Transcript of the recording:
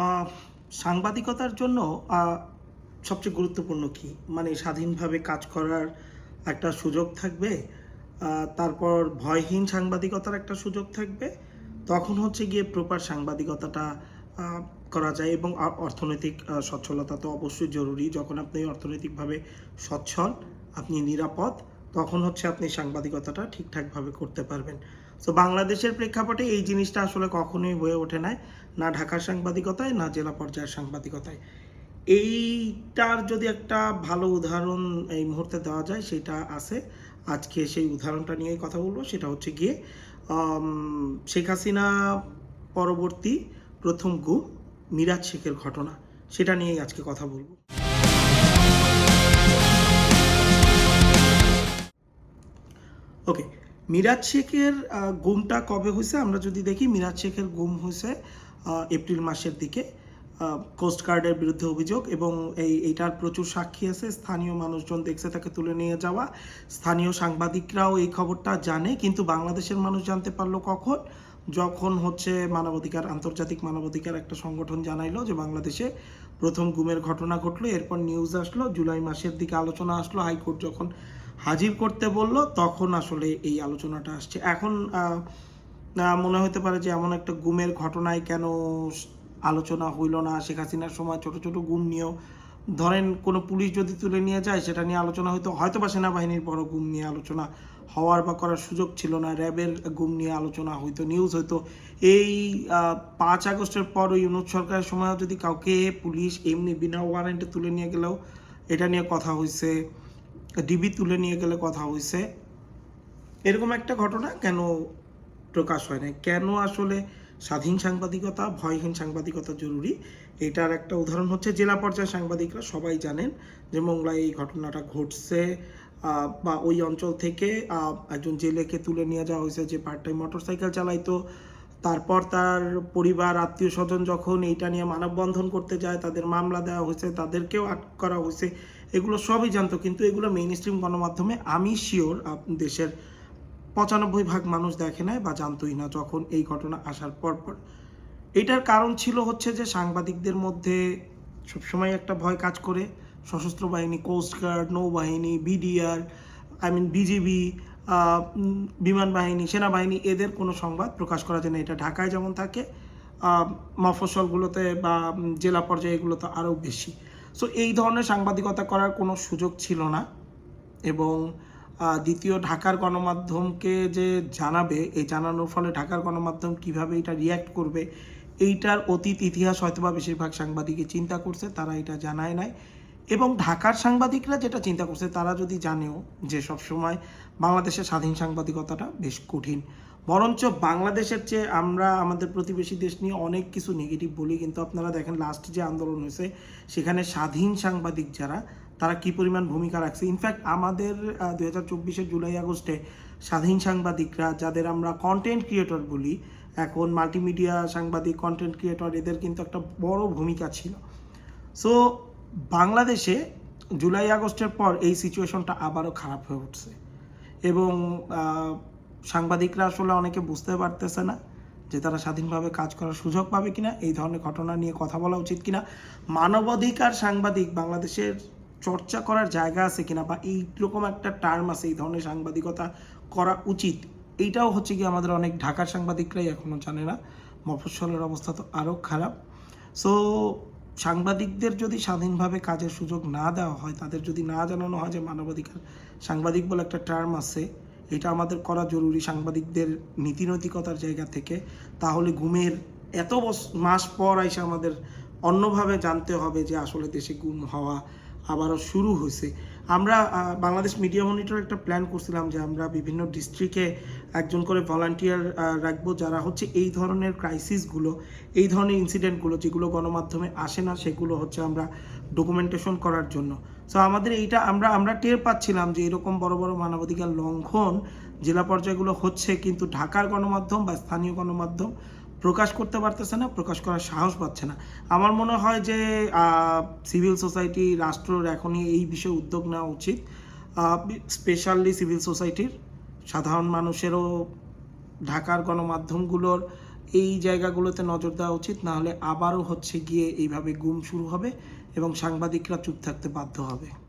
আহ, সাংবাদিকতার জন্য সবচেয়ে গুরুত্বপূর্ণ কি মানে স্বাধীনভাবে কাজ করার একটা সুযোগ থাকবে। তারপর ভয়হীন সাংবাদিকতার একটা সুযোগ থাকবে। তখন হচ্ছে গিয়ে প্রপার সাংবাদিকতাটা আহ, করা যায় এবং অর্থনৈতিক সচ্ছলতা তো অবশ্যই জরুরি। যখন আপনি অর্থনৈতিকভাবে সচ্ছল, আপনি নিরাপদ, তখন হচ্ছে আপনি সাংবাদিকতাটা ঠিকঠাকভাবে করতে পারবেন। তো বাংলাদেশের প্রেক্ষাপটে এই জিনিসটা আসলে কখনোই হয়ে ওঠে না, না ঢাকার সাংবাদিকতায় না জেলা পর্যায়ের সাংবাদিকতায়। এইটার যদি একটা ভালো উদাহরণ এই মুহূর্তে দেওয়া যায় সেটা আছে। আজকে সেই উদাহরণটা নিয়ে কথা বলবো। সেটা হচ্ছে গিয়ে শেখ হাসিনা পরবর্তী প্রথম গুম মিরাজ শেখের ঘটনা, সেটা নিয়েই আজকে কথা বলবো। ওকে, মিরাজ শেখের গুমটা কবে হয়েছে আমরা যদি দেখি, মিরাজ শেখের গুম হয়েছে এপ্রিল মাসের দিকে। কোস্টগার্ডের বিরুদ্ধে অভিযোগ এবং এইটার প্রচুর সাক্ষী আছে। স্থানীয় মানুষজন দেখছে তাকে তুলে নিয়ে যাওয়া, স্থানীয় সাংবাদিকরাও এই খবরটা জানে, কিন্তু বাংলাদেশের মানুষ জানতে পারলো কখন? যখন হচ্ছে মানবাধিকার, আন্তর্জাতিক মানবাধিকার একটা সংগঠন জানাইলো যে বাংলাদেশে প্রথম গুমের ঘটনা ঘটলো। এরপর নিউজ আসলো, জুলাই মাসের দিকে আলোচনা আসলো, হাইকোর্ট যখন হাজির করতে বলল তখন আসলে এই আলোচনাটা আসছে। এখন মনে হতে পারে যে এমন একটা গুমের ঘটনায় কেন আলোচনা হইল না। শেখ হাসিনার সময় ছোট ছোট গুম নিয়েও ধরেন কোনো পুলিশ যদি তুলে নিয়ে যায় সেটা নিয়ে আলোচনা হয়তো বা সেনাবাহিনীর বড় গুম নিয়ে আলোচনা হওয়ার বা করার সুযোগ ছিল না, র্যাবের গুম নিয়ে আলোচনা হইতো, নিউজ হইতো। এই 5 আগস্টের পর ওই ইউনূস সরকারের সময়ও যদি কাউকে পুলিশ এমনি বিনা ওয়ারেন্টে তুলে নিয়ে গেলেও এটা নিয়ে কথা হয়েছে, ডিবি তুলে নিয়ে গেলে কথা হয়েছে। এরকম একটা ঘটনা কেন প্রকাশ হয় না? কেন আসলে স্বাধীন সাংবাদিকতা, ভয়হীন সাংবাদিকতা জরুরি? এটার একটা উদাহরণ হচ্ছে জেলা পর্যায়ের সাংবাদিকরা সবাই জানেন যে মোংলায় এই ঘটনাটা ঘটছে, বা ওই অঞ্চল থেকে একজন জেলেকে তুলে নিয়ে যাওয়া হয়েছে যে পার্ট টাইম মোটরসাইকেল চালাইতো। তারপর তার পরিবার আত্মীয় স্বজন যখন এইটা নিয়ে মানববন্ধন করতে যায়, তাদের মামলা দেওয়া হয়েছে, তাদেরকেও আটক করা হয়েছে। এগুলো সবই জানতো, কিন্তু এগুলো মেইন স্ট্রিম গণমাধ্যমে আমি শিওর দেশের 95% মানুষ দেখে নাই বা জানতোই না যখন এই ঘটনা আসার পর। এটার কারণ ছিল হচ্ছে যে সাংবাদিকদের মধ্যে সবসময় একটা ভয় কাজ করে। সশস্ত্র বাহিনী, কোস্টগার্ড, নৌবাহিনী, বিডিআর, বিজিবি, বিমান বাহিনী, সেনাবাহিনী, এদের কোনো সংবাদ প্রকাশ করা যায় না। এটা ঢাকায় যেমন থাকে, মফস্বলগুলোতে বা জেলা পর্যায়ে এগুলোতে আরও বেশি। সো এই ধরনের সাংবাদিকতা করার কোনো সুযোগ ছিল না। এবং দ্বিতীয়, ঢাকার গণমাধ্যমকে যে জানাবে, এই জানানোর ফলে ঢাকার গণমাধ্যম কিভাবে এটা রিয়্যাক্ট করবে, এইটার অতীত ইতিহাস হয়তোবা বেশিরভাগ সাংবাদিকই চিন্তা করছে, তারা এটা জানায় নাই। এবং ঢাকার সাংবাদিকরা যেটা চিন্তা করছে, তারা যদি জানেও যে সবসময় বাংলাদেশের স্বাধীন সাংবাদিকতাটা বেশ কঠিন। বরঞ্চ বাংলাদেশের চেয়ে আমরা আমাদের প্রতিবেশী দেশ নিয়ে অনেক কিছু নেগেটিভ বলি, কিন্তু আপনারা দেখেন লাস্ট যে আন্দোলন হয়েছে সেখানে স্বাধীন সাংবাদিক যারা, তারা কি পরিমাণ ভূমিকা রাখছে। ইনফ্যাক্ট আমাদের 2024-এর জুলাই আগস্টে স্বাধীন সাংবাদিকরা, যাদের আমরা কন্টেন্ট ক্রিয়েটর বলি, এখন মাল্টিমিডিয়া সাংবাদিক, কন্টেন্ট ক্রিয়েটর, এদের কিন্তু একটা বড় ভূমিকা ছিল। সো বাংলাদেশে জুলাই আগস্টের পর এই সিচুয়েশনটা আবারও খারাপ হয়ে উঠছে এবং সাংবাদিকরা আসলে অনেকে বুঝতে পারতেছে না যে তারা স্বাধীনভাবে কাজ করার সুযোগ পাবে কিনা, এই ধরনের ঘটনা নিয়ে কথা বলা উচিত কিনা, মানবাধিকার সাংবাদিক বাংলাদেশের চর্চা করার জায়গা আছে কিনা, বা এইরকম একটা টার্ম আছে, এই ধরনের সাংবাদিকতা করা উচিত, এইটাও হচ্ছে কি আমাদের অনেক ঢাকার সাংবাদিকরাই এখনও জানে না। মফস্বলের অবস্থা তো আরও খারাপ। সো সাংবাদিকদের যদি স্বাধীনভাবে কাজের সুযোগ না দেওয়া হয়, তাদের যদি না জানানো হয় যে মানবাধিকার সাংবাদিক বলে একটা টার্ম আছে, এটা আমাদের করা জরুরি সাংবাদিকদের নীতিনৈতিকতার জায়গা থেকে, তাহলে গুমের এত মাস পর এসে আমাদের অন্যভাবে জানতে হবে যে আসলে দেশে গুম হওয়া আবারও শুরু হয়েছে। আমরা বাংলাদেশ মিডিয়া মনিটর একটা প্ল্যান করছিলাম যে আমরা বিভিন্ন ডিস্ট্রিক্টে একজন করে ভলান্টিয়ার রাখবো, যারা হচ্ছে এই ধরনের ক্রাইসিসগুলো, এই ধরনের ইনসিডেন্টগুলো যেগুলো গণমাধ্যমে আসে না, সেগুলো হচ্ছে আমরা ডকুমেন্টেশন করার জন্য। সো আমাদের এইটা আমরা টের পাচ্ছিলাম যে এরকম বড় বড় মানবাধিকার লঙ্ঘন জেলা পর্যায়গুলো হচ্ছে, কিন্তু ঢাকার গণমাধ্যম বা স্থানীয় গণমাধ্যম প্রকাশ করতে পারতেছে না, প্রকাশ করার সাহস পাচ্ছে না। আমার মনে হয় যে সিভিল সোসাইটি, রাষ্ট্রের এখনই এই বিষয়ে উদ্যোগ নেওয়া উচিত। স্পেশালি সিভিল সোসাইটির, সাধারণ মানুষেরও ঢাকার গণমাধ্যমগুলোর এই জায়গাগুলোতে নজর দেওয়া উচিত, না হলে আবারও হচ্ছে গিয়ে এইভাবে গুম শুরু হবে এবং সাংবাদিকরা চুপ থাকতে বাধ্য হবে।